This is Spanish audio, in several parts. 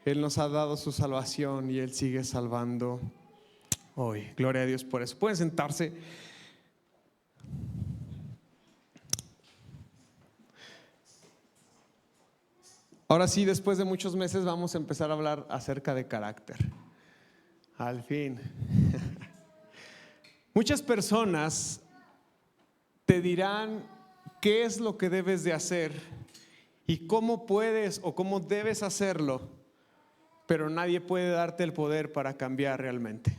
Él nos ha dado su salvación y Él sigue salvando hoy. Gloria a Dios por eso. Pueden sentarse. Ahora sí, después de muchos meses vamos a empezar a hablar acerca de carácter. Al fin. Muchas personas te dirán qué es lo que debes de hacer y cómo puedes o cómo debes hacerlo, pero nadie puede darte el poder para cambiar realmente.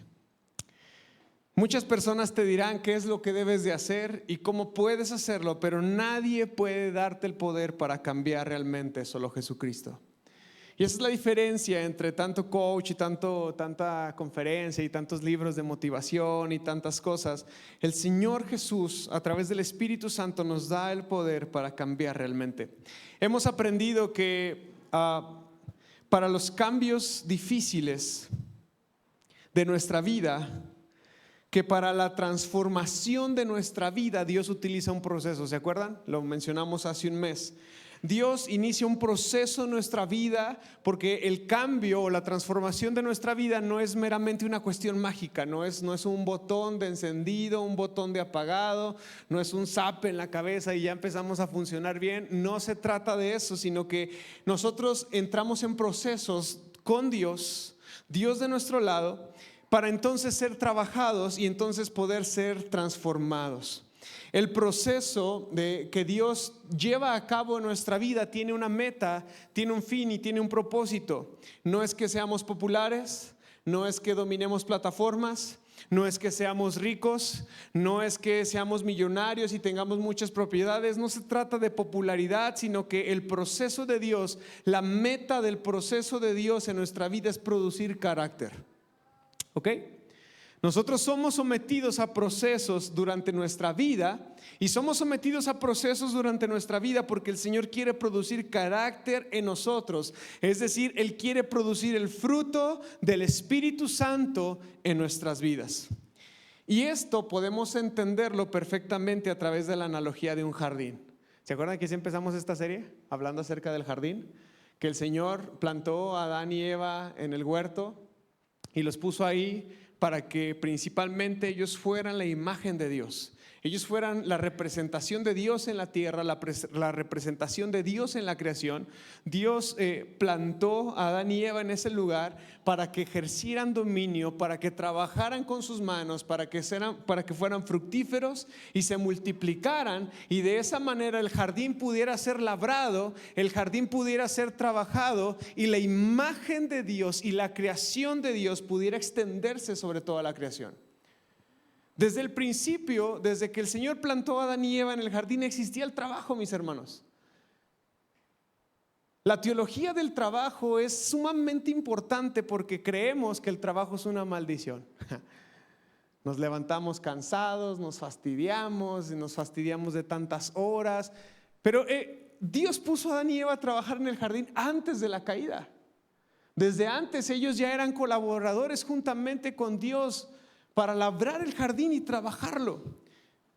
Muchas personas te dirán qué es lo que debes de hacer y cómo puedes hacerlo, pero nadie puede darte el poder para cambiar realmente, solo Jesucristo. Y esa es la diferencia entre tanto coach y tanta conferencia y tantos libros de motivación y tantas cosas. El Señor Jesús, a través del Espíritu Santo, nos da el poder para cambiar realmente. Hemos aprendido que para los cambios difíciles de nuestra vida, que para la transformación de nuestra vida Dios utiliza un proceso. ¿Se acuerdan? Lo mencionamos hace un mes. Dios inicia un proceso en nuestra vida porque el cambio o la transformación de nuestra vida no es meramente una cuestión mágica, no es un botón de encendido, un botón de apagado, no es un zap en la cabeza y ya empezamos a funcionar bien. No se trata de eso, sino que nosotros entramos en procesos con Dios de nuestro lado, para entonces ser trabajados y entonces poder ser transformados. El proceso que Dios lleva a cabo en nuestra vida tiene una meta, tiene un fin y tiene un propósito. No es que seamos populares, no es que dominemos plataformas, no es que seamos ricos, no es que seamos millonarios y tengamos muchas propiedades. No se trata de popularidad, sino que el proceso de Dios, la meta del proceso de Dios en nuestra vida es producir carácter. ¿Ok? Nosotros somos sometidos a procesos durante nuestra vida y somos sometidos a procesos durante nuestra vida porque el Señor quiere producir carácter en nosotros. Es decir, Él quiere producir el fruto del Espíritu Santo en nuestras vidas. Y esto podemos entenderlo perfectamente a través de la analogía de un jardín. ¿Se acuerdan que si empezamos esta serie hablando acerca del jardín? Que el Señor plantó a Adán y Eva en el huerto y los puso ahí para que principalmente ellos fueran la imagen de Dios. Ellos fueran la representación de Dios en la tierra, la representación de Dios en la creación. Dios plantó a Adán y Eva en ese lugar para que ejercieran dominio, para que trabajaran con sus manos, para que fueran fructíferos y se multiplicaran, y de esa manera el jardín pudiera ser labrado, el jardín pudiera ser trabajado y la imagen de Dios y la creación de Dios pudiera extenderse sobre toda la creación. Desde el principio, desde que el Señor plantó a Adán y Eva en el jardín, existía el trabajo, mis hermanos. La teología del trabajo es sumamente importante porque creemos que el trabajo es una maldición. Nos levantamos cansados, nos fastidiamos de tantas horas. Pero Dios puso a Adán y Eva a trabajar en el jardín antes de la caída. Desde antes ellos ya eran colaboradores juntamente con Dios para labrar el jardín y trabajarlo.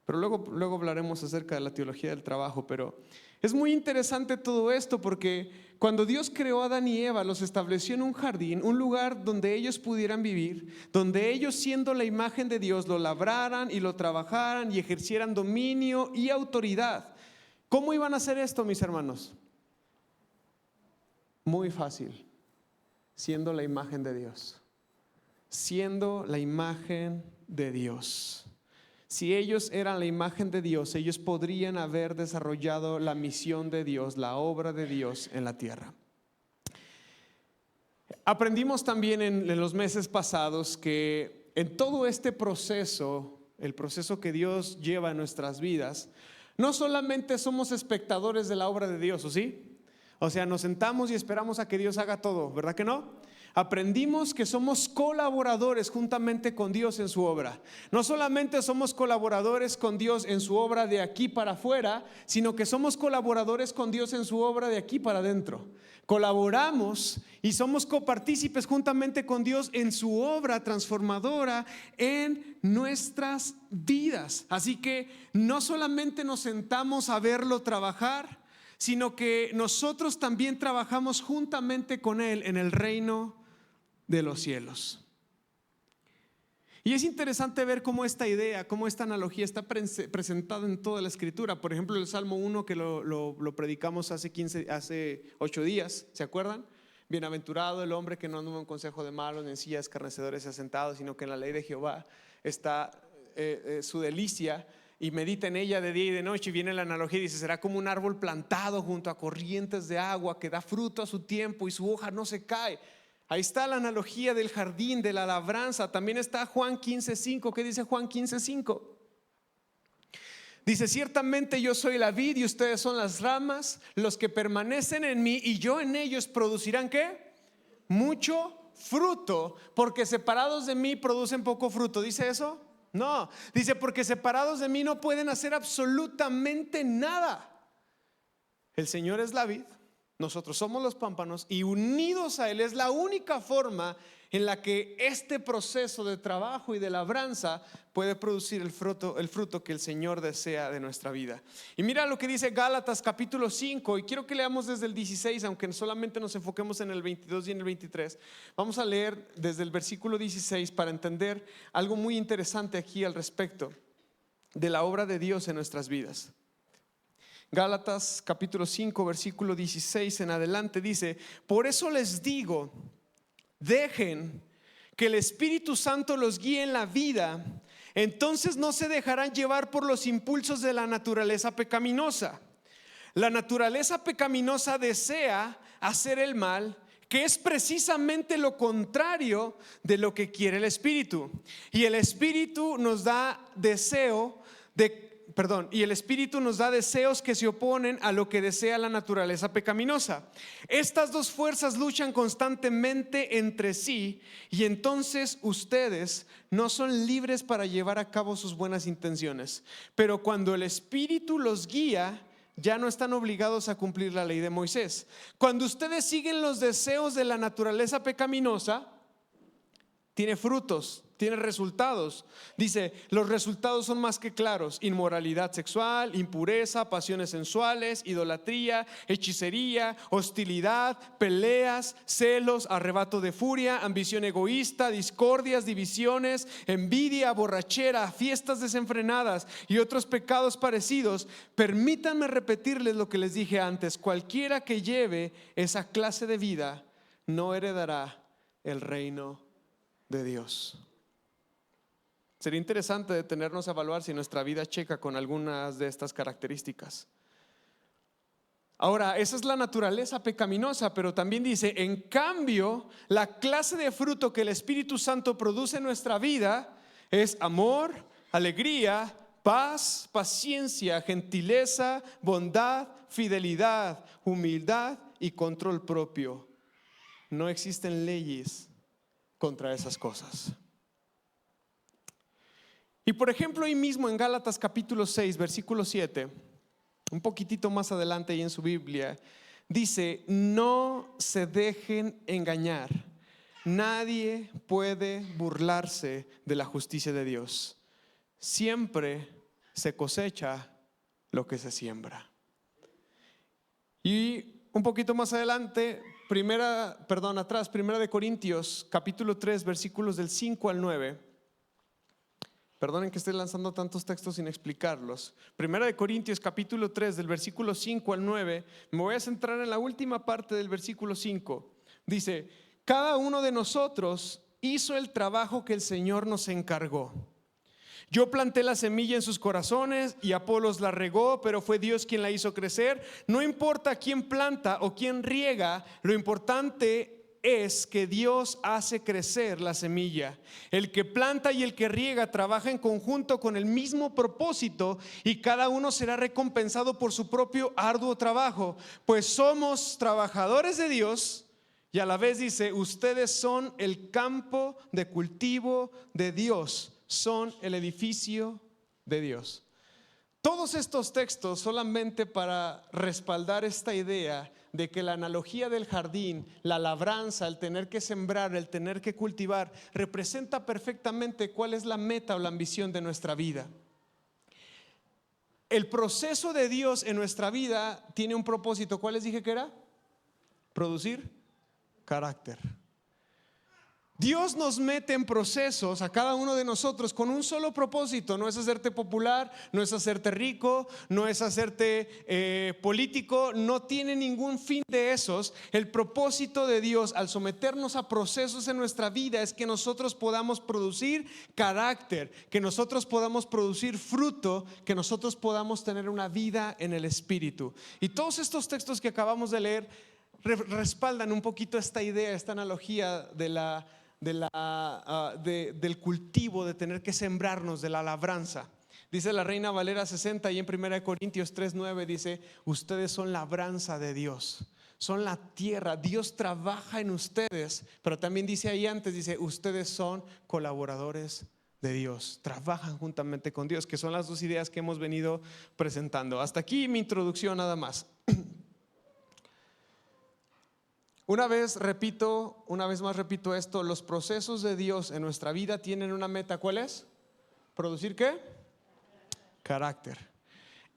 Pero luego hablaremos acerca de la teología del trabajo. Pero es muy interesante todo esto porque cuando Dios creó a Adán y Eva, los estableció en un jardín, un lugar donde ellos pudieran vivir, donde ellos, siendo la imagen de Dios, lo labraran y lo trabajaran y ejercieran dominio y autoridad. ¿Cómo iban a hacer esto, mis hermanos? Muy fácil, siendo la imagen de Dios. Siendo la imagen de Dios. Si ellos eran la imagen de Dios, ellos podrían haber desarrollado la misión de Dios, la obra de Dios en la tierra. Aprendimos también en los meses pasados que en todo este proceso, el proceso que Dios lleva en nuestras vidas, no solamente somos espectadores de la obra de Dios, ¿o sí? O sea, nos sentamos y esperamos a que Dios haga todo, ¿verdad que no? Aprendimos que somos colaboradores juntamente con Dios en su obra. No solamente somos colaboradores con Dios en su obra de aquí para afuera, sino que somos colaboradores con Dios en su obra de aquí para adentro. Colaboramos y somos copartícipes juntamente con Dios en su obra transformadora en nuestras vidas. Así que no solamente nos sentamos a verlo trabajar, sino que nosotros también trabajamos juntamente con Él en el reino de los cielos. Y es interesante ver cómo esta idea, cómo esta analogía está presentada en toda la Escritura. Por ejemplo, el Salmo 1 que lo predicamos hace 8 días, ¿se acuerdan? Bienaventurado el hombre que no anda en consejo de malos, ni en sillas escarnecedores sentados, sino que en la ley de Jehová está su delicia y medita en ella de día y de noche. Y viene la analogía y dice: será como un árbol plantado junto a corrientes de agua que da fruto a su tiempo y su hoja no se cae. Ahí está la analogía del jardín, de la labranza. También está Juan 15:5. ¿Qué dice Juan 15:5? Dice: ciertamente yo soy la vid y ustedes son las ramas. Los que permanecen en mí y yo en ellos producirán ¿qué? Mucho fruto, porque separados de mí producen poco fruto. ¿Dice eso? No, dice: porque separados de mí no pueden hacer absolutamente nada. El Señor es la vid, nosotros somos los pámpanos, y unidos a Él es la única forma en la que este proceso de trabajo y de labranza puede producir el fruto que el Señor desea de nuestra vida. Y mira lo que dice Gálatas capítulo 5, y quiero que leamos desde el 16, aunque solamente nos enfoquemos en el 22 y en el 23. Vamos a leer desde el versículo 16 para entender algo muy interesante aquí al respecto de la obra de Dios en nuestras vidas. Gálatas capítulo 5 versículo 16 en adelante dice: por eso les digo, dejen que el Espíritu Santo los guíe en la vida, entonces no se dejarán llevar por los impulsos de la naturaleza pecaminosa. La naturaleza pecaminosa desea hacer el mal, que es precisamente lo contrario de lo que quiere el Espíritu. Y el Espíritu nos da deseos que se oponen a lo que desea la naturaleza pecaminosa. Estas dos fuerzas luchan constantemente entre sí, y entonces ustedes no son libres para llevar a cabo sus buenas intenciones. Pero cuando el Espíritu los guía, ya no están obligados a cumplir la ley de Moisés. Cuando ustedes siguen los deseos de la naturaleza pecaminosa, tiene frutos, tiene resultados. Dice: los resultados son más que claros: inmoralidad sexual, impureza, pasiones sensuales, idolatría, hechicería, hostilidad, peleas, celos, arrebato de furia, ambición egoísta, discordias, divisiones, envidia, borrachera, fiestas desenfrenadas y otros pecados parecidos. Permítanme repetirles lo que les dije antes: cualquiera que lleve esa clase de vida no heredará el reino de Dios. Sería interesante detenernos a evaluar si nuestra vida checa con algunas de estas características. Ahora, esa es la naturaleza pecaminosa, pero también dice: en cambio, la clase de fruto que el Espíritu Santo produce en nuestra vida es amor, alegría, paz, paciencia, gentileza, bondad, fidelidad, humildad y control propio. No existen leyes contra esas cosas. Y por ejemplo, ahí mismo en Gálatas capítulo 6 versículo 7, un poquitito más adelante ahí en su Biblia, dice: no se dejen engañar, nadie puede burlarse de la justicia de Dios. Siempre se cosecha lo que se siembra. Y un poquito más adelante, Primera de Corintios capítulo 3 versículos del 5 al 9. Perdonen que esté lanzando tantos textos sin explicarlos. Primera de Corintios capítulo 3 del versículo 5 al 9. Me voy a centrar en la última parte del versículo 5. Dice: cada uno de nosotros hizo el trabajo que el Señor nos encargó. Yo planté la semilla en sus corazones y Apolos la regó, pero fue Dios quien la hizo crecer. No importa quién planta o quién riega, lo importante es que Dios hace crecer la semilla. El que planta y el que riega trabaja en conjunto con el mismo propósito, y cada uno será recompensado por su propio arduo trabajo. Pues somos trabajadores de Dios, y a la vez dice: ustedes son el campo de cultivo de Dios, son el edificio de Dios. Todos estos textos solamente para respaldar esta idea de que la analogía del jardín, la labranza, el tener que sembrar, el tener que cultivar, representa perfectamente cuál es la meta o la ambición de nuestra vida. el proceso de Dios en nuestra vida tiene un propósito. ¿Cuál les dije que era? Producir carácter. Dios nos mete en procesos a cada uno de nosotros con un solo propósito. No es hacerte popular, no es hacerte rico, no es hacerte político. No tiene ningún fin de esos. El propósito de Dios al someternos a procesos en nuestra vida es que nosotros podamos producir carácter, que nosotros podamos producir fruto, que nosotros podamos tener una vida en el Espíritu. Y todos estos textos que acabamos de leer respaldan un poquito esta idea, esta analogía del cultivo, de tener que sembrarnos, de la labranza. Dice la Reina Valera 60 y en 1 Corintios 3:9 dice: ustedes son labranza de Dios, son la tierra, Dios trabaja en ustedes. Pero también dice ahí antes, dice: ustedes son colaboradores de Dios, trabajan juntamente con Dios, que son las dos ideas que hemos venido presentando. Hasta aquí mi introducción nada más. Una vez más repito esto: los procesos de Dios en nuestra vida tienen una meta. ¿Cuál es? ¿Producir qué? Carácter.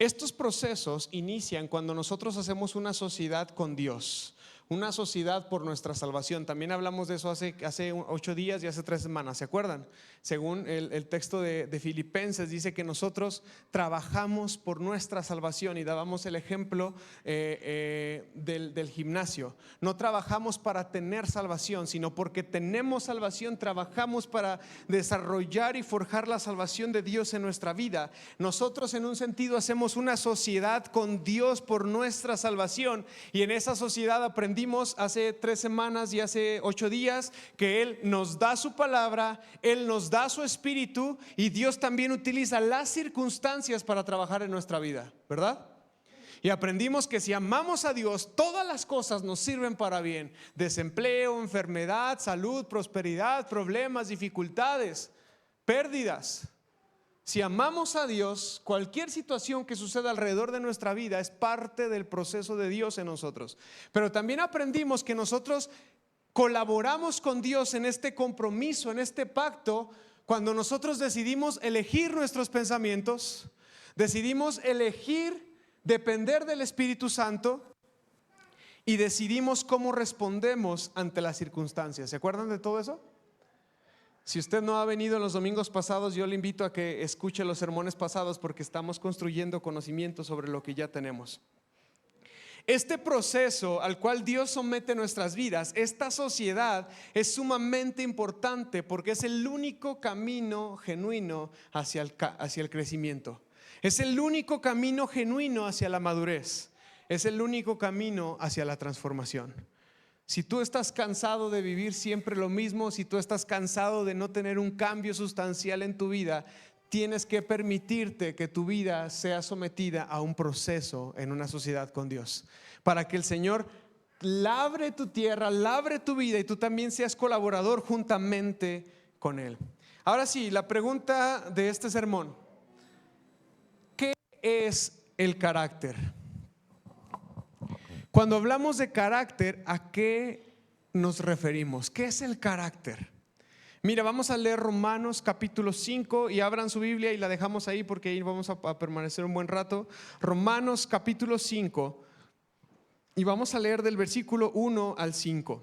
Estos procesos inician cuando nosotros hacemos una sociedad con Dios, una sociedad por nuestra salvación. También hablamos de eso hace 8 días y hace 3 semanas, ¿se acuerdan? Según el texto de Filipenses, dice que nosotros trabajamos por nuestra salvación, y dábamos el ejemplo del gimnasio. No trabajamos para tener salvación, sino porque tenemos salvación, trabajamos para desarrollar y forjar la salvación de Dios en nuestra vida. Nosotros, en un sentido, hacemos una sociedad con Dios por nuestra salvación, y en esa sociedad aprendimos hace 3 semanas y hace 8 días que Él nos da su palabra, Él nos da su espíritu, y Dios también utiliza las circunstancias para trabajar en nuestra vida, ¿verdad? Y aprendimos que si amamos a Dios, todas las cosas nos sirven para bien: desempleo, enfermedad, salud, prosperidad, problemas, dificultades, pérdidas. Si amamos a Dios, cualquier situación que suceda alrededor de nuestra vida es parte del proceso de Dios en nosotros. Pero también aprendimos que nosotros colaboramos con Dios en este compromiso, en este pacto, cuando nosotros decidimos elegir nuestros pensamientos, decidimos elegir depender del Espíritu Santo, y decidimos cómo respondemos ante las circunstancias. ¿Se acuerdan de todo eso? Si usted no ha venido en los domingos pasados, yo le invito a que escuche los sermones pasados, porque estamos construyendo conocimiento sobre lo que ya tenemos. Este proceso al cual Dios somete nuestras vidas, esta sociedad, es sumamente importante porque es el único camino genuino hacia el crecimiento. Es el único camino genuino hacia la madurez. Es el único camino hacia la transformación. Si tú estás cansado de vivir siempre lo mismo, si tú estás cansado de no tener un cambio sustancial en tu vida, tienes que permitirte que tu vida sea sometida a un proceso en una sociedad con Dios, para que el Señor labre tu tierra, labre tu vida, y tú también seas colaborador juntamente con Él. Ahora sí, la pregunta de este sermón: ¿qué es el carácter? Cuando hablamos de carácter, ¿a qué nos referimos? ¿Qué es el carácter? Mira, vamos a leer Romanos capítulo 5, y abran su Biblia y la dejamos ahí porque ahí vamos a permanecer un buen rato. Romanos capítulo 5, y vamos a leer del versículo 1 al 5.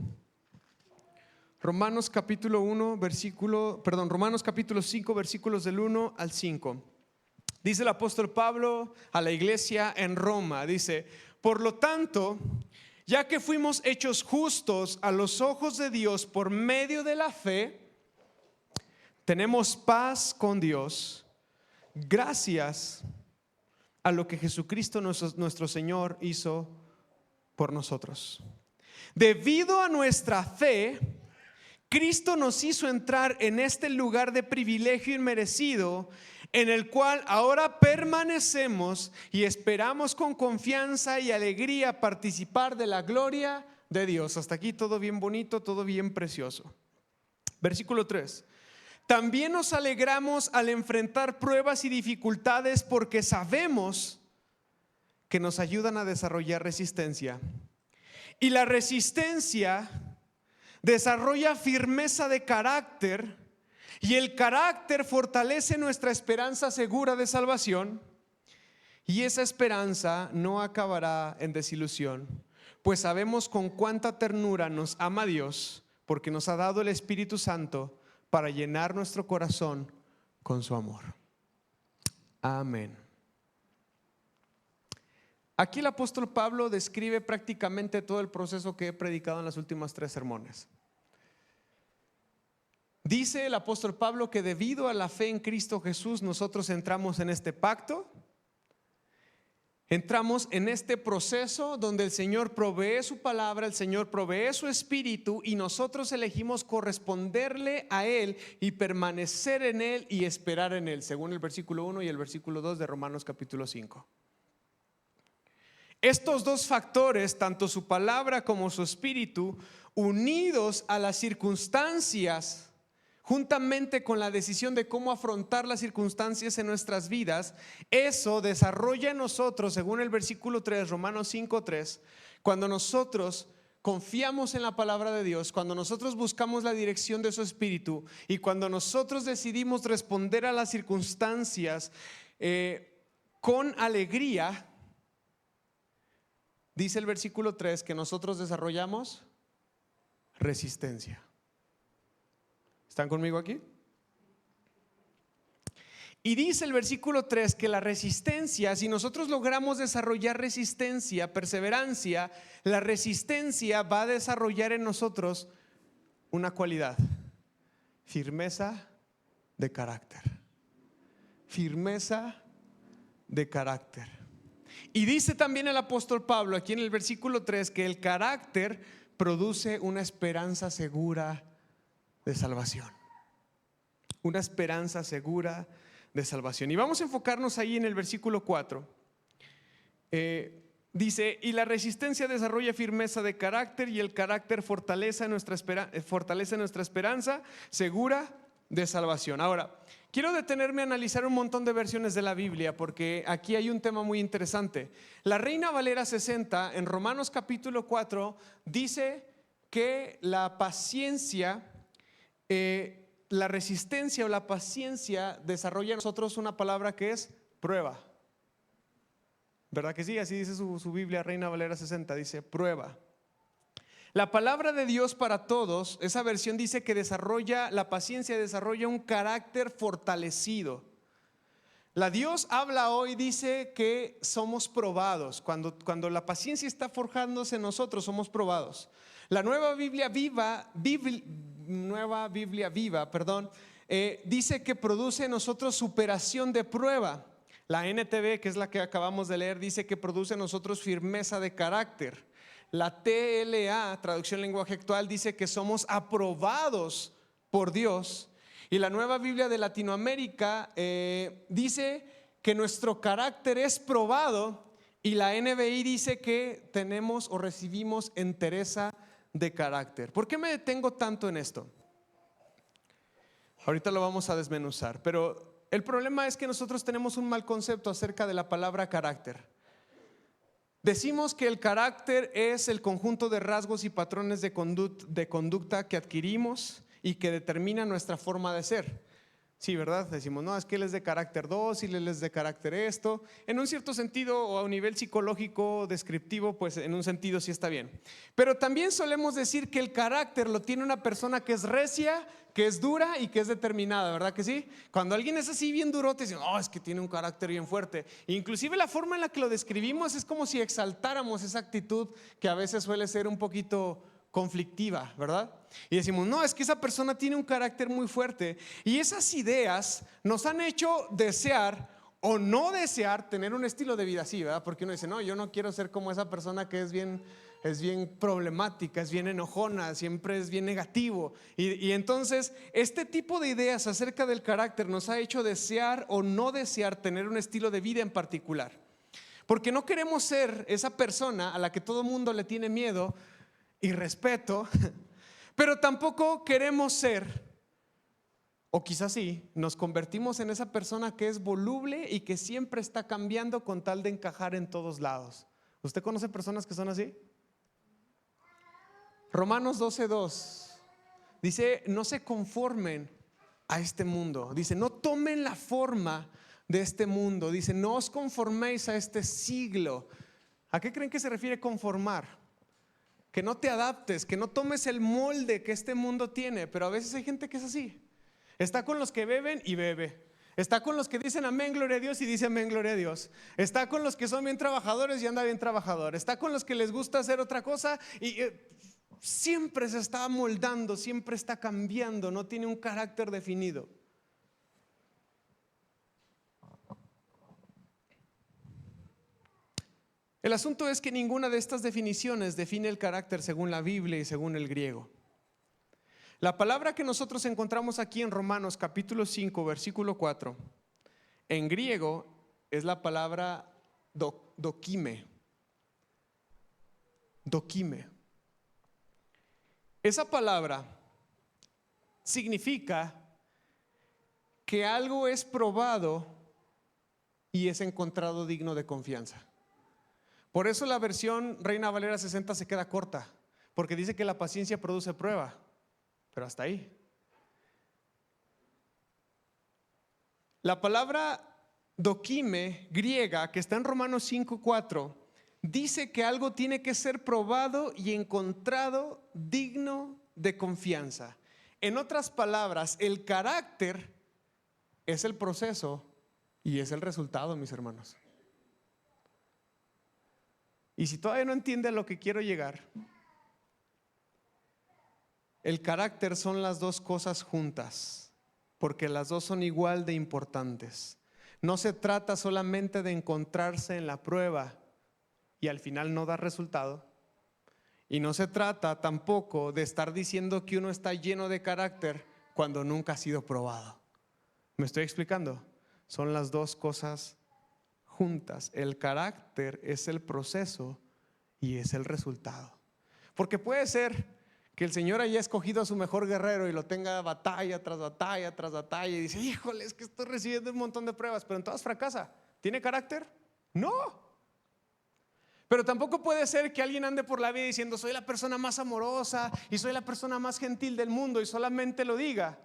Romanos capítulo 5, versículos del 1 al 5. Dice el apóstol Pablo a la iglesia en Roma, dice: por lo tanto, ya que fuimos hechos justos a los ojos de Dios por medio de la fe, tenemos paz con Dios gracias a lo que Jesucristo nuestro Señor hizo por nosotros. Debido a nuestra fe, Cristo nos hizo entrar en este lugar de privilegio inmerecido, en el cual ahora permanecemos y esperamos con confianza y alegría participar de la gloria de Dios. Hasta aquí todo bien bonito, todo bien precioso. Versículo 3. También nos alegramos al enfrentar pruebas y dificultades, porque sabemos que nos ayudan a desarrollar resistencia. Y la resistencia desarrolla firmeza de carácter, y el carácter fortalece nuestra esperanza segura de salvación, Y esa esperanza no acabará en desilusión, pues sabemos con cuánta ternura nos ama Dios, porque nos ha dado el Espíritu Santo para llenar nuestro corazón con su amor. Amén. Aquí el apóstol Pablo describe prácticamente todo el proceso que he predicado en las últimas 3 sermones. Dice el apóstol Pablo que debido a la fe en Cristo Jesús nosotros entramos en este pacto. Entramos en este proceso donde el Señor provee su palabra, el Señor provee su espíritu y nosotros elegimos corresponderle a Él y permanecer en Él y esperar en Él, según el versículo 1 y el versículo 2 de Romanos capítulo 5. Estos dos factores, tanto su palabra como su espíritu, unidos a las circunstancias, juntamente con la decisión de cómo afrontar las circunstancias en nuestras vidas, eso desarrolla en nosotros, según el versículo 3, Romanos 5:3, cuando nosotros confiamos en la palabra de Dios, cuando nosotros buscamos la dirección de su espíritu y cuando nosotros decidimos responder a las circunstancias con alegría, dice el versículo 3 que nosotros desarrollamos resistencia. ¿Están conmigo aquí? Y dice el versículo 3 que la resistencia, si nosotros logramos desarrollar resistencia, perseverancia, la resistencia va a desarrollar en nosotros una cualidad: firmeza de carácter. Firmeza de carácter. Y dice también el apóstol Pablo aquí en el versículo 3 que el carácter produce una esperanza segura de salvación. Una esperanza segura de salvación. Y vamos a enfocarnos ahí en el versículo 4. Dice: y la resistencia desarrolla firmeza de carácter, y el carácter fortalece nuestra esperanza segura de salvación. Ahora, quiero detenerme a analizar un montón de versiones de la Biblia, porque aquí hay un tema muy interesante. La Reina Valera 60 en Romanos capítulo 4 dice que la paciencia, la resistencia o la paciencia desarrolla en nosotros una palabra que es prueba. ¿Verdad que sí? Así dice su Biblia, Reina Valera 60, dice prueba. La palabra de Dios para todos, esa versión dice que la paciencia desarrolla un carácter fortalecido. La Dios habla hoy, dice que somos probados. Cuando la paciencia está forjándose en nosotros, somos probados. La Nueva Biblia Viva, dice que produce en nosotros superación de prueba. La NTV, que es la que acabamos de leer, dice que produce en nosotros firmeza de carácter. La TLA, traducción lenguaje actual, dice que somos aprobados por Dios. Y la Nueva Biblia de Latinoamérica dice que nuestro carácter es probado. Y la NBI dice que tenemos o recibimos entereza de carácter. ¿Por qué me detengo tanto en esto? Ahorita lo vamos a desmenuzar, pero el problema es que nosotros tenemos un mal concepto acerca de la palabra carácter. Decimos que el carácter es el conjunto de rasgos y patrones de conducta que adquirimos y que determina nuestra forma de ser. Sí, ¿verdad? Decimos, no, es que él es de carácter dócil, él es de carácter esto. En un cierto sentido o a un nivel psicológico descriptivo, pues en un sentido sí está bien. Pero también solemos decir que el carácter lo tiene una persona que es recia, que es dura y que es determinada, ¿verdad que sí? Cuando alguien es así bien durote, dicen, es que tiene un carácter bien fuerte. Inclusive la forma en la que lo describimos es como si exaltáramos esa actitud que a veces suele ser un poquito conflictiva, ¿verdad? Y decimos, no, es que esa persona tiene un carácter muy fuerte. Y esas ideas nos han hecho desear o no desear tener un estilo de vida así, ¿verdad? Porque uno dice, no, yo no quiero ser como esa persona que es bien problemática, es bien enojona, siempre es bien negativo. Y entonces este tipo de ideas acerca del carácter nos ha hecho desear o no desear tener un estilo de vida en particular. Porque no queremos ser esa persona a la que todo el mundo le tiene miedo y respeto, pero tampoco queremos ser, o quizás sí, nos convertimos en esa persona que es voluble y que siempre está cambiando con tal de encajar en todos lados. ¿Usted conoce personas que son así? Romanos 12:2 dice, no se conformen a este mundo. Dice, no tomen la forma de este mundo. Dice, no os conforméis a este siglo. ¿A qué creen que se refiere conformar? Que no te adaptes, que no tomes el molde que este mundo tiene. Pero a veces hay gente que es así. Está con los que beben y bebe. Está con los que dicen amén, gloria a Dios, y dice amén, gloria a Dios. Está con los que son bien trabajadores y anda bien trabajador. Está con los que les gusta hacer otra cosa y siempre se está moldando, siempre está cambiando, no tiene un carácter definido. El asunto es que ninguna de estas definiciones define el carácter según la Biblia y según el griego. La palabra que nosotros encontramos aquí en Romanos capítulo 5, versículo 4, en griego es la palabra dokime. Dokime. Esa palabra significa que algo es probado y es encontrado digno de confianza. Por eso la versión Reina Valera 60 se queda corta, porque dice que la paciencia produce prueba, pero hasta ahí. La palabra dokime griega, que está en Romanos 5:4, dice que algo tiene que ser probado y encontrado digno de confianza. En otras palabras, el carácter es el proceso y es el resultado, mis hermanos. Y si todavía no entiende a lo que quiero llegar, el carácter son las dos cosas juntas, porque las dos son igual de importantes. No se trata solamente de encontrarse en la prueba y al final no dar resultado. Y no se trata tampoco de estar diciendo que uno está lleno de carácter cuando nunca ha sido probado. ¿Me estoy explicando? Son las dos cosas juntas. El carácter es el proceso y es el resultado. Porque puede ser que el Señor haya escogido a su mejor guerrero y lo tenga batalla tras batalla tras batalla y dice, híjole, es que estoy recibiendo un montón de pruebas, pero en todas fracasa. ¿Tiene carácter? No. Pero tampoco puede ser que alguien ande por la vida diciendo, soy la persona más amorosa y soy la persona más gentil del mundo, y solamente lo diga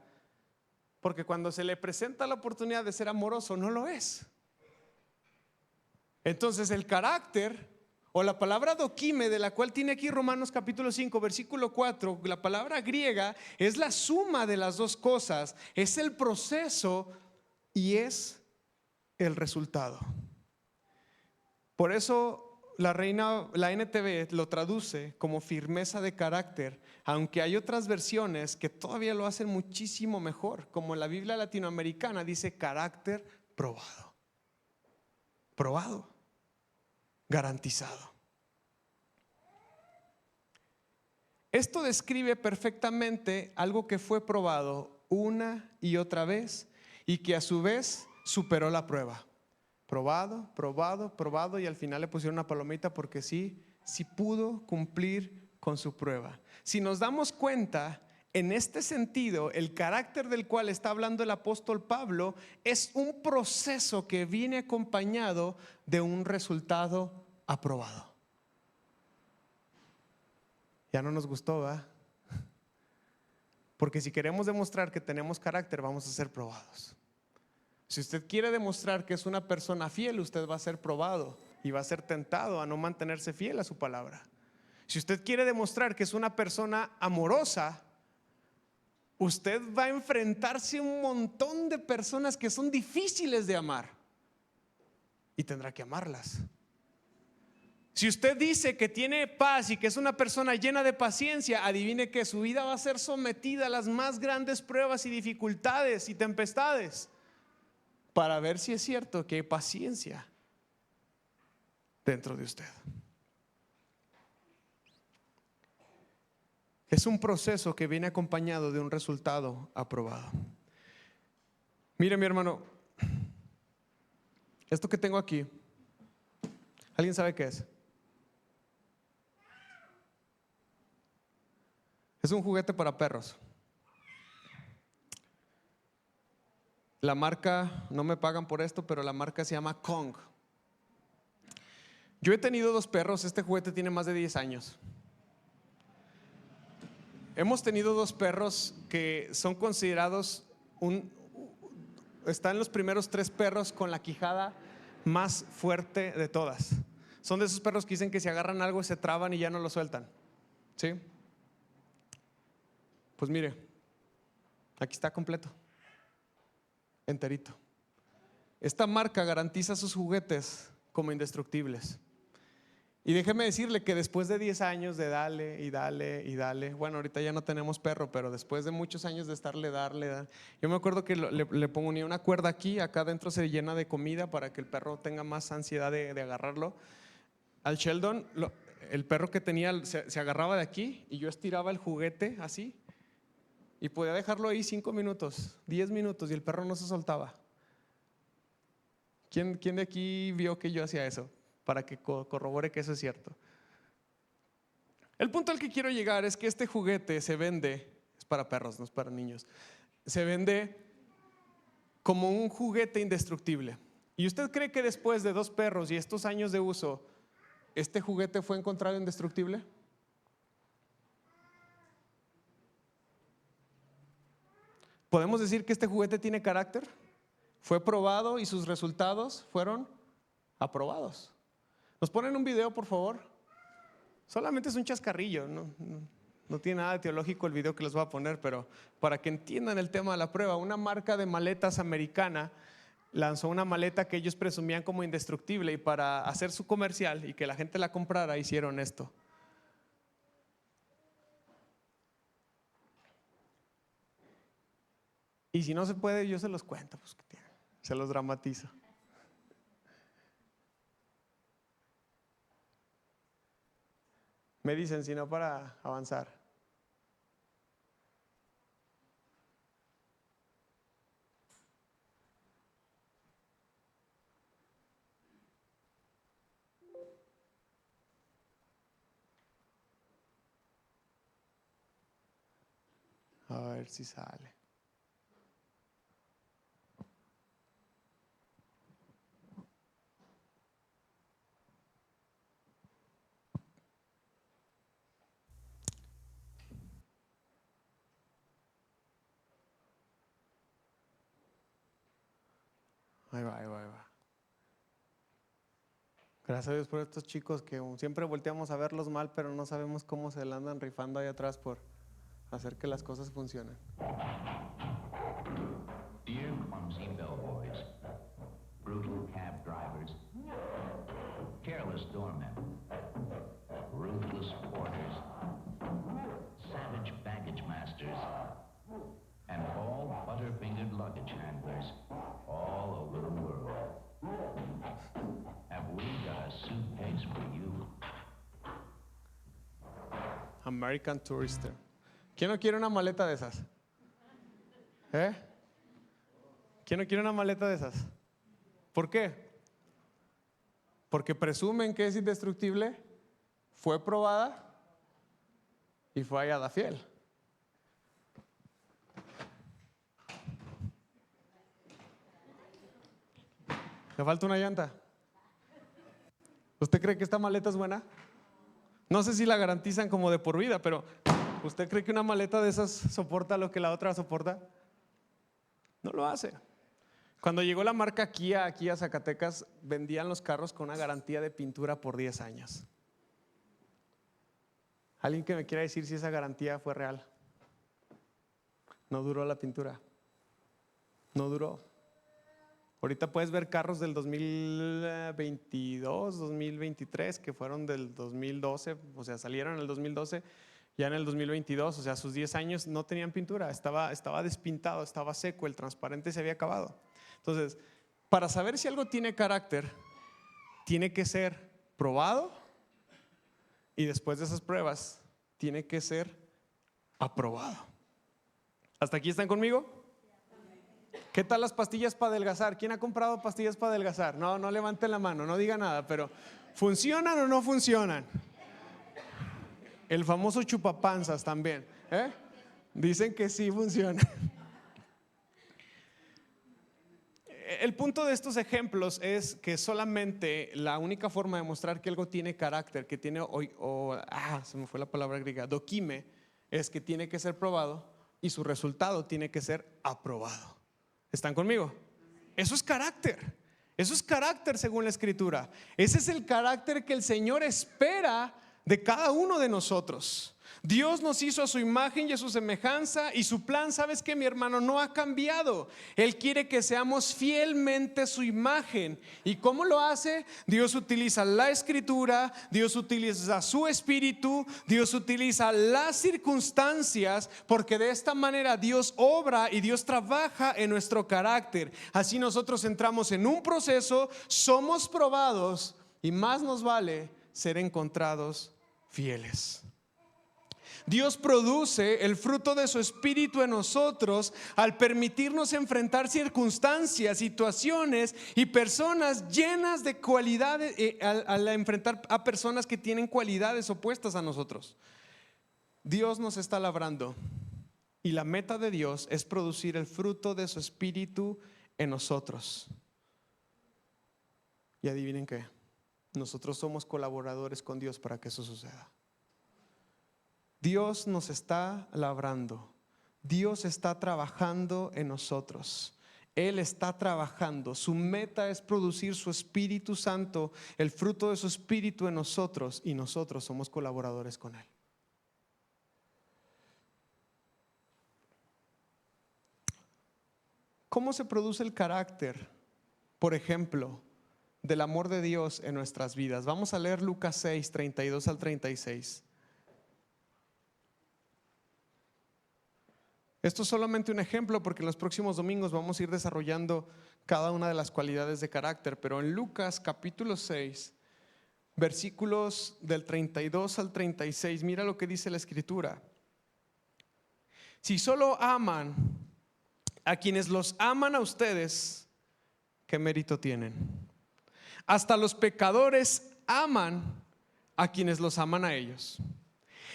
porque cuando se le presenta la oportunidad de ser amoroso no lo es. Entonces el carácter, o la palabra dokime, de la cual tiene aquí Romanos capítulo 5 versículo 4, la palabra griega es la suma de las dos cosas, es el proceso y es el resultado. Por eso la NTV lo traduce como firmeza de carácter, aunque hay otras versiones que todavía lo hacen muchísimo mejor, como la Biblia latinoamericana dice carácter probado. Probado, garantizado. Esto describe perfectamente algo que fue probado una y otra vez y que a su vez superó la prueba. Probado, probado, probado, y al final le pusieron una palomita porque sí pudo cumplir con su prueba. Si nos damos cuenta, en este sentido, el carácter del cual está hablando el apóstol Pablo es un proceso que viene acompañado de un resultado aprobado. Ya no nos gustó, ¿verdad? Porque si queremos demostrar que tenemos carácter, vamos a ser probados. Si usted quiere demostrar que es una persona fiel, usted va a ser probado y va a ser tentado a no mantenerse fiel a su palabra. Si usted quiere demostrar que es una persona amorosa, usted va a enfrentarse a un montón de personas que son difíciles de amar y tendrá que amarlas. Si usted dice que tiene paz y que es una persona llena de paciencia, adivine que su vida va a ser sometida a las más grandes pruebas y dificultades y tempestades para ver si es cierto que hay paciencia dentro de usted. Es un proceso que viene acompañado de un resultado aprobado. Mire, mi hermano, esto que tengo aquí, ¿alguien sabe qué es? Es un juguete para perros. La marca, no me pagan por esto, pero la marca se llama Kong. Yo he tenido 2 perros, este juguete tiene más de 10 años. Hemos tenido 2 perros que son considerados está en los primeros 3 perros con la quijada más fuerte de todas. Son de esos perros que dicen que si agarran algo se traban y ya no lo sueltan. ¿Sí? Pues mire, aquí está completo, enterito. Esta marca garantiza sus juguetes como indestructibles. Y déjeme decirle que después de 10 años de darle y darle y darle, bueno, ahorita ya no tenemos perro, pero después de muchos años de estarle darle, yo me acuerdo que le ponía una cuerda aquí, acá adentro se llena de comida para que el perro tenga más ansiedad de agarrarlo. Al Sheldon, el perro que tenía se agarraba de aquí y yo estiraba el juguete así y podía dejarlo ahí 5 minutos, 10 minutos y el perro no se soltaba. ¿Quién de aquí vio que yo hacía eso? Para que corrobore que eso es cierto. El punto al que quiero llegar es que este juguete se vende, es para perros, no es para niños, se vende como un juguete indestructible. ¿Y usted cree que después de 2 perros y estos años de uso, este juguete fue encontrado indestructible? ¿Podemos decir que este juguete tiene carácter? Fue probado y sus resultados fueron aprobados. ¿Nos ponen un video, por favor? Solamente es un chascarrillo, no tiene nada de teológico el video que les voy a poner, pero para que entiendan el tema de la prueba, una marca de maletas americana lanzó una maleta que ellos presumían como indestructible y para hacer su comercial y que la gente la comprara hicieron esto. Y si no se puede, yo se los cuento, pues, se los dramatizo. Me dicen si no para avanzar. A ver si sale. Ahí va, ahí va, ahí va. Gracias a Dios por estos chicos que siempre volteamos a verlos mal, pero no sabemos cómo se la andan rifando ahí atrás por hacer que las cosas funcionen. Dear clumsy bellboys, brutal cab drivers, careless doormen, ruthless porters, savage baggage masters, and all butter-fingered luggage handlers all over the world. Have we got a suitcase for you? American Tourister. ¿Quién no quiere una maleta de esas? ¿Quién no quiere una maleta de esas? ¿Por qué? Porque presumen que es indestructible, fue probada y fue hallada fiel. ¿Le falta una llanta? ¿Usted cree que esta maleta es buena? No sé si la garantizan como de por vida, pero ¿usted cree que una maleta de esas soporta lo que la otra soporta? No lo hace. Cuando llegó la marca Kia aquí a Zacatecas, vendían los carros con una garantía de pintura por 10 años. ¿Alguien que me quiera decir si esa garantía fue real? No duró la pintura. No duró. Ahorita puedes ver carros del 2022, 2023, que fueron del 2012, o sea, salieron en el 2012, ya en el 2022, o sea, sus 10 años no tenían pintura, estaba despintado, estaba seco, el transparente se había acabado. Entonces, para saber si algo tiene carácter, tiene que ser probado y después de esas pruebas, tiene que ser aprobado. ¿Hasta aquí están conmigo? ¿Qué tal las pastillas para adelgazar? ¿Quién ha comprado pastillas para adelgazar? No levanten la mano, no diga nada, pero ¿funcionan o no funcionan? El famoso chupapanzas también, dicen que sí funciona. El punto de estos ejemplos es que solamente la única forma de mostrar que algo tiene carácter, que tiene, se me fue la palabra griega, dokime, es que tiene que ser probado y su resultado tiene que ser aprobado. ¿Están conmigo? Eso es carácter. Eso es carácter según la Escritura. Ese es el carácter que el Señor espera de cada uno de nosotros. Dios nos hizo a su imagen y a su semejanza, y su plan, ¿sabes qué, mi hermano? No ha cambiado. Él quiere que seamos fielmente su imagen. ¿Y cómo lo hace? Dios utiliza la Escritura, Dios utiliza su Espíritu, Dios utiliza las circunstancias, porque de esta manera Dios obra y Dios trabaja en nuestro carácter. Así nosotros entramos en un proceso, somos probados, y más nos vale ser encontrados fieles. Dios produce el fruto de su Espíritu en nosotros al permitirnos enfrentar circunstancias, situaciones y personas llenas de cualidades, al enfrentar a personas que tienen cualidades opuestas a nosotros. Dios nos está labrando, y la meta de Dios es producir el fruto de su Espíritu en nosotros. Y adivinen qué, nosotros somos colaboradores con Dios para que eso suceda. Dios nos está labrando, Dios está trabajando en nosotros, Él está trabajando. Su meta es producir su Espíritu Santo, el fruto de su Espíritu en nosotros, y nosotros somos colaboradores con Él. ¿Cómo se produce el carácter, por ejemplo, del amor de Dios en nuestras vidas? Vamos a leer Lucas 6, 32 al 36. Esto es solamente un ejemplo, porque en los próximos domingos vamos a ir desarrollando cada una de las cualidades de carácter. Pero en Lucas capítulo 6, versículos del 32 al 36, mira lo que dice la Escritura. Si solo aman a quienes los aman a ustedes, ¿qué mérito tienen? Hasta los pecadores aman a quienes los aman a ellos.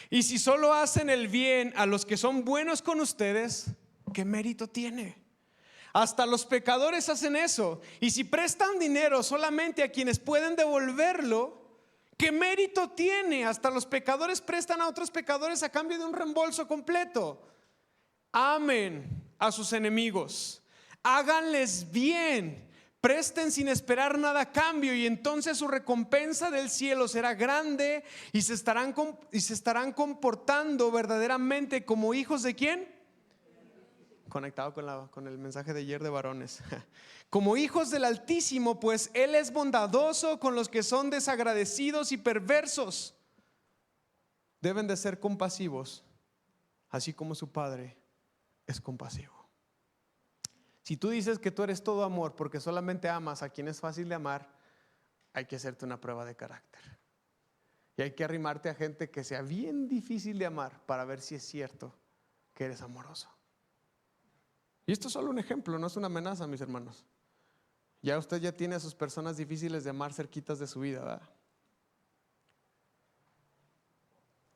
Y si solo hacen el bien a los que son buenos con ustedes, ¿qué mérito tiene? Hasta los pecadores hacen eso. Y si prestan dinero solamente a quienes pueden devolverlo, ¿qué mérito tiene? Hasta los pecadores prestan a otros pecadores a cambio de un reembolso completo. Amen a sus enemigos, háganles bien, presten sin esperar nada a cambio, y entonces su recompensa del cielo será grande, y se estarán comportando verdaderamente como hijos de ¿quién? Conectado con el mensaje de ayer de varones. Como hijos del Altísimo, pues Él es bondadoso con los que son desagradecidos y perversos. Deben de ser compasivos, así como su Padre es compasivo. Si tú dices que tú eres todo amor porque solamente amas a quien es fácil de amar, hay que hacerte una prueba de carácter. Y hay que arrimarte a gente que sea bien difícil de amar para ver si es cierto que eres amoroso. Y esto es solo un ejemplo, no es una amenaza, mis hermanos. Ya usted ya tiene a sus personas difíciles de amar cerquitas de su vida, ¿verdad?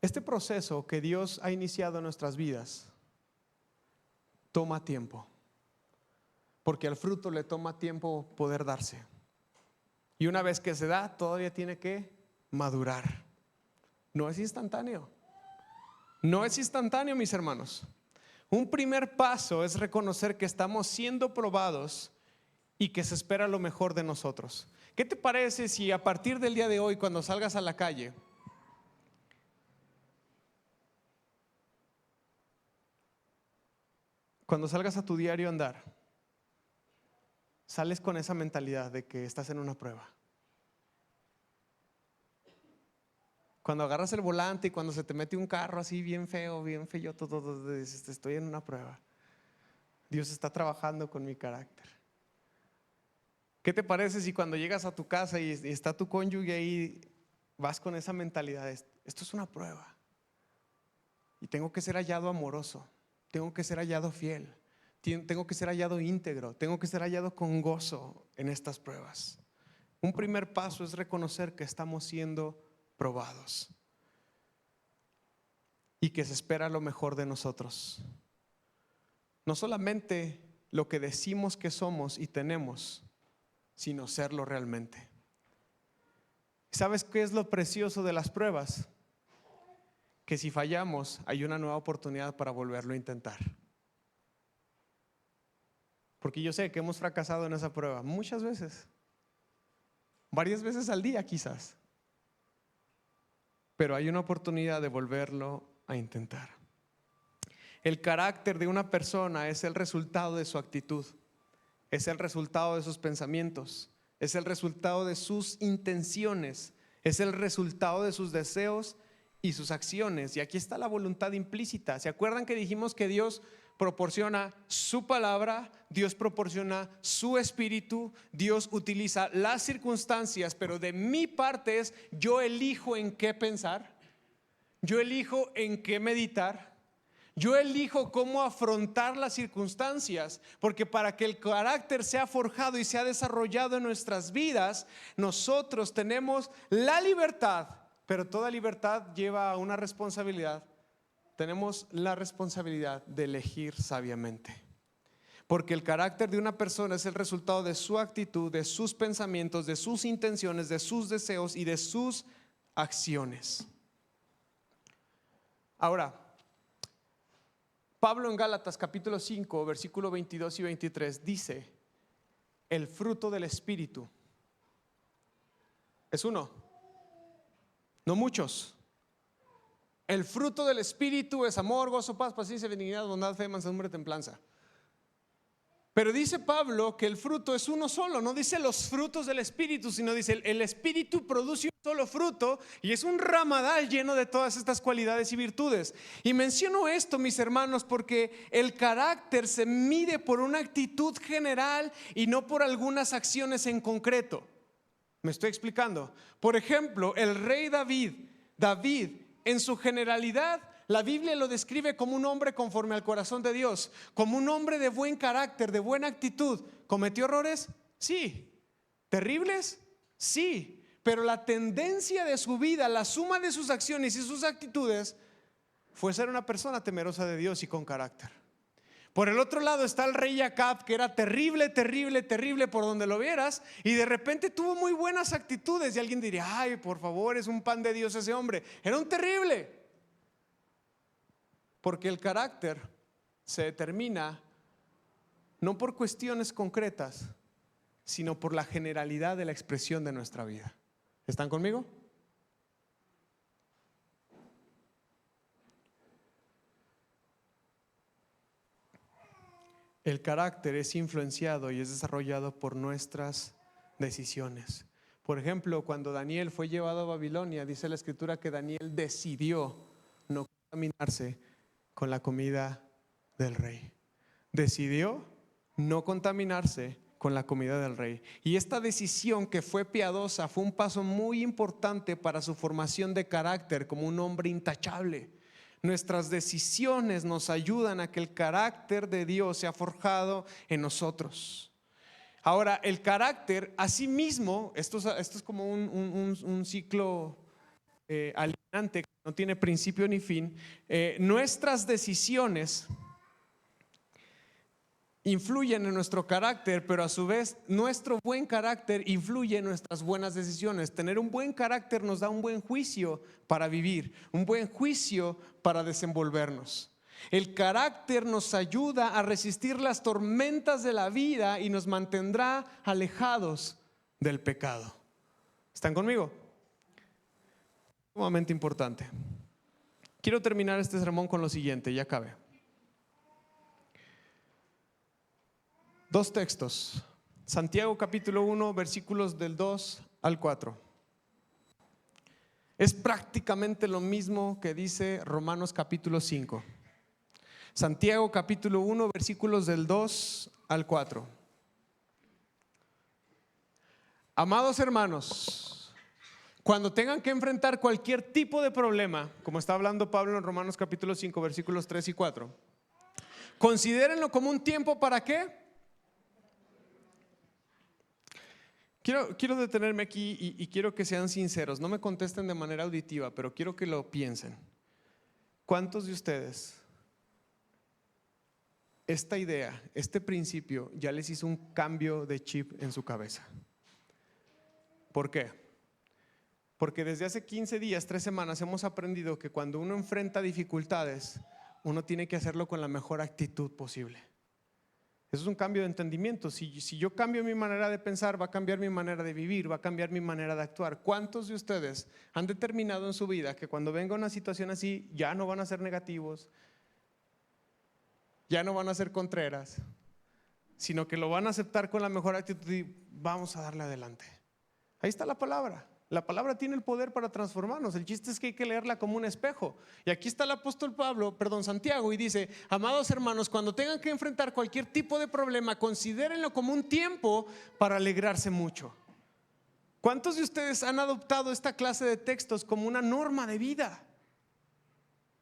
Este proceso que Dios ha iniciado en nuestras vidas toma tiempo, porque al fruto le toma tiempo poder darse. Y una vez que se da, todavía tiene que madurar. No es instantáneo. No es instantáneo, mis hermanos. Un primer paso es reconocer que estamos siendo probados y que se espera lo mejor de nosotros. ¿Qué te parece si a partir del día de hoy, cuando salgas a la calle, cuando salgas a tu diario andar, sales con esa mentalidad de que estás en una prueba? Cuando agarras el volante y cuando se te mete un carro así bien feo, bien feo, todo dices, estoy en una prueba. Dios está trabajando con mi carácter. ¿Qué te parece si cuando llegas a tu casa y está tu cónyuge ahí, vas con esa mentalidad? Esto es una prueba y tengo que ser hallado amoroso, tengo que ser hallado fiel, tengo que ser hallado íntegro, tengo que ser hallado con gozo en estas pruebas. Un primer paso es reconocer que estamos siendo probados y que se espera lo mejor de nosotros. No solamente lo que decimos que somos y tenemos, sino serlo realmente. ¿Sabes qué es lo precioso de las pruebas? Que si fallamos, hay una nueva oportunidad para volverlo a intentar. Porque yo sé que hemos fracasado en esa prueba muchas veces, varias veces al día quizás. Pero hay una oportunidad de volverlo a intentar. El carácter de una persona es el resultado de su actitud, es el resultado de sus pensamientos, es el resultado de sus intenciones, es el resultado de sus deseos y sus acciones. Y aquí está la voluntad implícita. ¿Se acuerdan que dijimos que Dios proporciona su palabra, Dios proporciona su espíritu, Dios utiliza las circunstancias, pero de mi parte es yo elijo en qué pensar, yo elijo en qué meditar, yo elijo cómo afrontar las circunstancias, porque para que el carácter sea forjado y sea desarrollado en nuestras vidas, nosotros tenemos la libertad, pero toda libertad lleva a una responsabilidad. Tenemos la responsabilidad de elegir sabiamente, porque el carácter de una persona es el resultado de su actitud, de sus pensamientos, de sus intenciones, de sus deseos y de sus acciones. Ahora, Pablo en Gálatas capítulo 5, versículo 22 y 23 dice: el fruto del Espíritu es uno, no muchos. El fruto del Espíritu es amor, gozo, paz, paciencia, benignidad, bondad, fe, mansedumbre, templanza. Pero dice Pablo que el fruto es uno solo, no dice los frutos del Espíritu, sino dice el Espíritu produce un solo fruto y es un ramadal lleno de todas estas cualidades y virtudes. Y menciono esto, mis hermanos, porque el carácter se mide por una actitud general y no por algunas acciones en concreto. ¿Me estoy explicando? Por ejemplo, el rey David, en su generalidad, la Biblia lo describe como un hombre conforme al corazón de Dios, como un hombre de buen carácter, de buena actitud. ¿Cometió errores? Sí. ¿Terribles? Sí. Pero la tendencia de su vida, la suma de sus acciones y sus actitudes, fue ser una persona temerosa de Dios y con carácter. Por el otro lado está el rey Acab, que era terrible, terrible, terrible por donde lo vieras, y de repente tuvo muy buenas actitudes. Y alguien diría: ay, por favor, es un pan de Dios ese hombre. Era un terrible. Porque el carácter se determina no por cuestiones concretas, sino por la generalidad de la expresión de nuestra vida. ¿Están conmigo? El carácter es influenciado y es desarrollado por nuestras decisiones. Por ejemplo, cuando Daniel fue llevado a Babilonia, dice la Escritura que Daniel decidió no contaminarse con la comida del rey. Decidió no contaminarse con la comida del rey. Y esta decisión, que fue piadosa, fue un paso muy importante para su formación de carácter como un hombre intachable. Nuestras decisiones nos ayudan a que el carácter de Dios sea forjado en nosotros. Ahora, el carácter, asimismo, esto es como un ciclo alienante que no tiene principio ni fin. Nuestras decisiones influyen en nuestro carácter, pero a su vez nuestro buen carácter influye en nuestras buenas decisiones. Tener un buen carácter nos da un buen juicio para vivir, un buen juicio para desenvolvernos. El carácter nos ayuda a resistir las tormentas de la vida y nos mantendrá alejados del pecado. ¿Están conmigo? Sumamente importante. Quiero terminar este sermón con lo siguiente, ya acabe. Dos textos. Santiago capítulo 1, versículos del 2 al 4. Es prácticamente lo mismo que dice Romanos capítulo 5. Santiago capítulo 1, versículos del 2 al 4. Amados hermanos, cuando tengan que enfrentar cualquier tipo de problema, como está hablando Pablo en Romanos capítulo 5, versículos 3 y 4, considérenlo como un tiempo ¿para qué? Quiero detenerme aquí y quiero que sean sinceros. No me contesten de manera auditiva, pero quiero que lo piensen. ¿Cuántos de ustedes esta idea, este principio ya les hizo un cambio de chip en su cabeza? ¿Por qué? Porque desde hace 15 días, 3 semanas hemos aprendido que cuando uno enfrenta dificultades, uno tiene que hacerlo con la mejor actitud posible. Eso es un cambio de entendimiento. Si yo cambio mi manera de pensar, va a cambiar mi manera de vivir, va a cambiar mi manera de actuar. ¿Cuántos de ustedes han determinado en su vida que cuando venga una situación así, ya no van a ser negativos, ya no van a ser contreras, sino que lo van a aceptar con la mejor actitud y vamos a darle adelante? Ahí está la palabra. La palabra tiene el poder para transformarnos. El chiste es que hay que leerla como un espejo. Y aquí está el apóstol Santiago, y dice: amados hermanos, cuando tengan que enfrentar cualquier tipo de problema, considérenlo como un tiempo para alegrarse mucho. ¿Cuántos de ustedes han adoptado esta clase de textos como una norma de vida?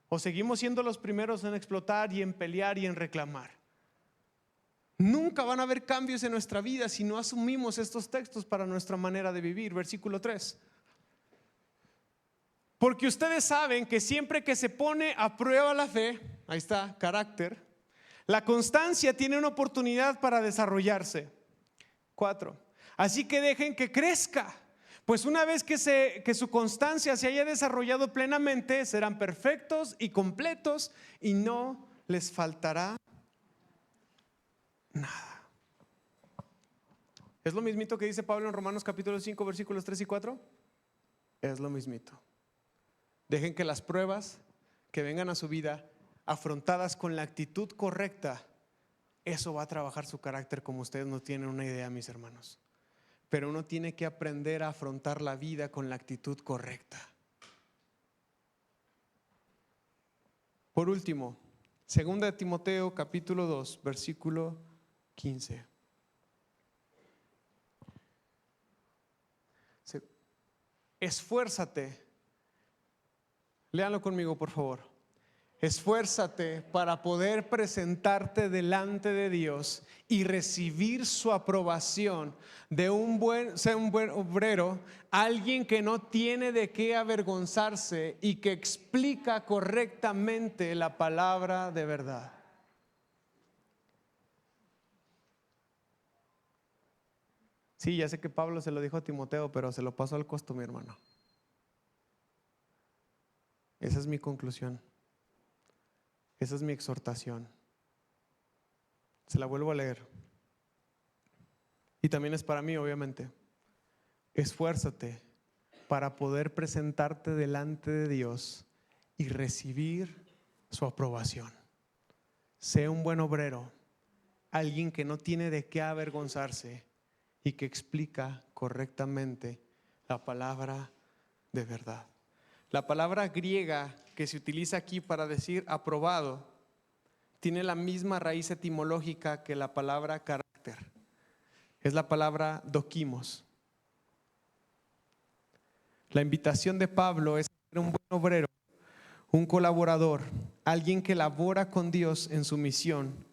¿O seguimos siendo los primeros en explotar y en pelear y en reclamar? Nunca van a haber cambios en nuestra vida si no asumimos estos textos para nuestra manera de vivir. Versículo 3. Porque ustedes saben que siempre que se pone a prueba la fe, ahí está, carácter, la constancia tiene una oportunidad para desarrollarse. 4. Así que dejen que crezca, pues una vez que su constancia se haya desarrollado plenamente, serán perfectos y completos y no les faltará nada. ¿Es lo mismito que dice Pablo en Romanos capítulo 5 versículos 3 y 4? Es lo mismito. Dejen que las pruebas que vengan a su vida, afrontadas con la actitud correcta, eso va a trabajar su carácter como ustedes no tienen una idea, mis hermanos. Pero uno tiene que aprender a afrontar la vida con la actitud correcta. Por último, 2 de Timoteo capítulo 2 versículo 15. Esfuérzate, léanlo conmigo por favor. Esfuérzate para poder presentarte delante de Dios y recibir su aprobación de ser un buen obrero, alguien que no tiene de qué avergonzarse y que explica correctamente la palabra de verdad. Sí, ya sé que Pablo se lo dijo a Timoteo, pero se lo pasó al costo, mi hermano. Esa es mi conclusión. Esa es mi exhortación. Se la vuelvo a leer. Y también es para mí, obviamente. Esfuérzate para poder presentarte delante de Dios y recibir su aprobación. Sé un buen obrero, alguien que no tiene de qué avergonzarse y que explica correctamente la palabra de verdad. La palabra griega que se utiliza aquí para decir aprobado tiene la misma raíz etimológica que la palabra carácter. Es la palabra dokimos. La invitación de Pablo es ser un buen obrero, un colaborador, alguien que labora con Dios en su misión.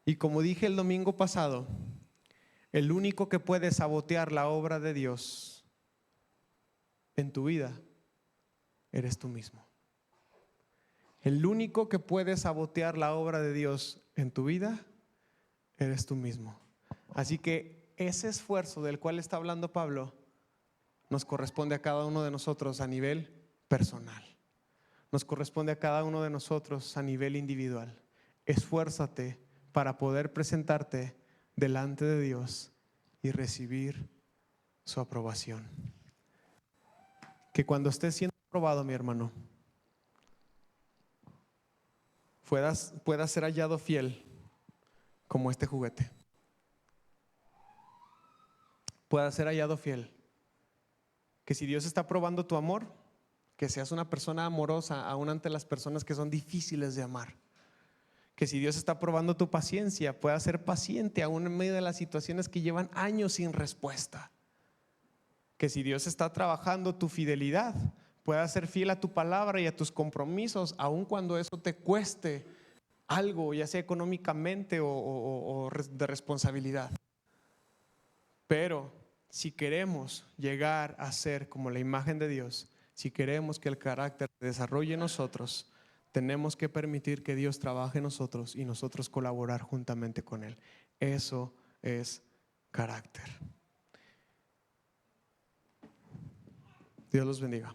Y como dije el domingo pasado, el único que puede sabotear la obra de Dios en tu vida eres tú mismo. El único que puede sabotear la obra de Dios en tu vida eres tú mismo. Así que ese esfuerzo del cual está hablando Pablo nos corresponde a cada uno de nosotros a nivel personal. Nos corresponde a cada uno de nosotros a nivel individual. Esfuérzate para poder presentarte delante de Dios y recibir su aprobación. Que cuando estés siendo aprobado, mi hermano, puedas ser hallado fiel como este juguete. Puedas ser hallado fiel. Que si Dios está probando tu amor, que seas una persona amorosa aún ante las personas que son difíciles de amar. Que si Dios está probando tu paciencia, puedas ser paciente aún en medio de las situaciones que llevan años sin respuesta. Que si Dios está trabajando tu fidelidad, puedas ser fiel a tu palabra y a tus compromisos, aun cuando eso te cueste algo, ya sea económicamente o de responsabilidad. Pero si queremos llegar a ser como la imagen de Dios, si queremos que el carácter se desarrolle en nosotros, tenemos que permitir que Dios trabaje en nosotros y nosotros colaborar juntamente con Él. Eso es carácter. Dios los bendiga.